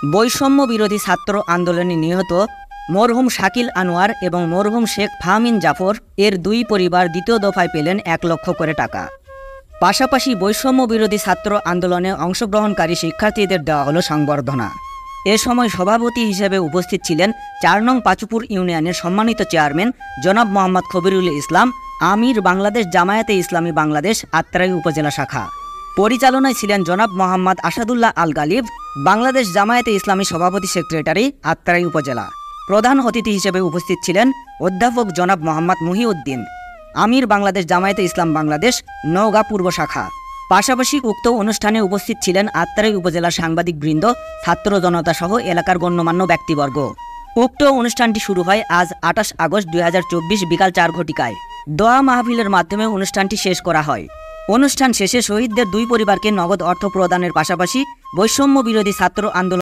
বৈষম্য বিরোধী ছাত্র আন্দোলনে নিহত মরহুম শাকিল আনোয়ার এবং মরহুম শেখ ফাহমিন জাফর এর দুই পরিবার দ্বিতীয় দফায় পেলেন ১ লক্ষ করে টাকা। পাশাপাশি বৈষম্য বিরোধী ছাত্র আন্দোলনে অংশগ্রহণকারী শিক্ষার্থীদের দেওয়া হলো সংবর্ধনা। এ সময় সভাপতি হিসেবে উপস্থিত ছিলেন ৪ নং পাচুপুর ইউনিয়নের সম্মানিত চেয়ারম্যান জনাব মোহাম্মদ খবিরুল ইসলাম, আমির বাংলাদেশ জামায়াতে ইসলামী বাংলাদেশ আত্রাই উপজেলা শাখা। পরিচালনায় ছিলেন জনাব মোহাম্মদ আসাদুল্লাহ আল গালিব, বাংলাদেশ জামায়াতে ইসলামী সভাপতি সেক্রেটারি আত্রাই উপজেলা। প্রধান অতিথি হিসেবে উপস্থিত ছিলেন অধ্যাপক জনাব মোহাম্মদ মুহিউদ্দিন, আমির বাংলাদেশ জামায়াতে ইসলাম বাংলাদেশ নওগাঁ পূর্ব শাখা। পাশাপাশি উক্ত অনুষ্ঠানে উপস্থিত ছিলেন আত্রাই উপজেলার সাংবাদিকবৃন্দ, ছাত্র জনতা সহ এলাকার গণ্যমান্য ব্যক্তিবর্গ। উক্ত অনুষ্ঠানটি শুরু হয় আজ ২৮ আগস্ট ২০২৪ বিকাল ৪ ঘটিকায়। দোয়া মাহফিলের মাধ্যমে অনুষ্ঠানটি শেষ করা হয়। অনুষ্ঠান শেষে শহীদদের দুই পরিবারকে নগদ অর্থ প্রদানের পাশাপাশি বৈষম্য বিরোধী ছাত্র আন্দোলন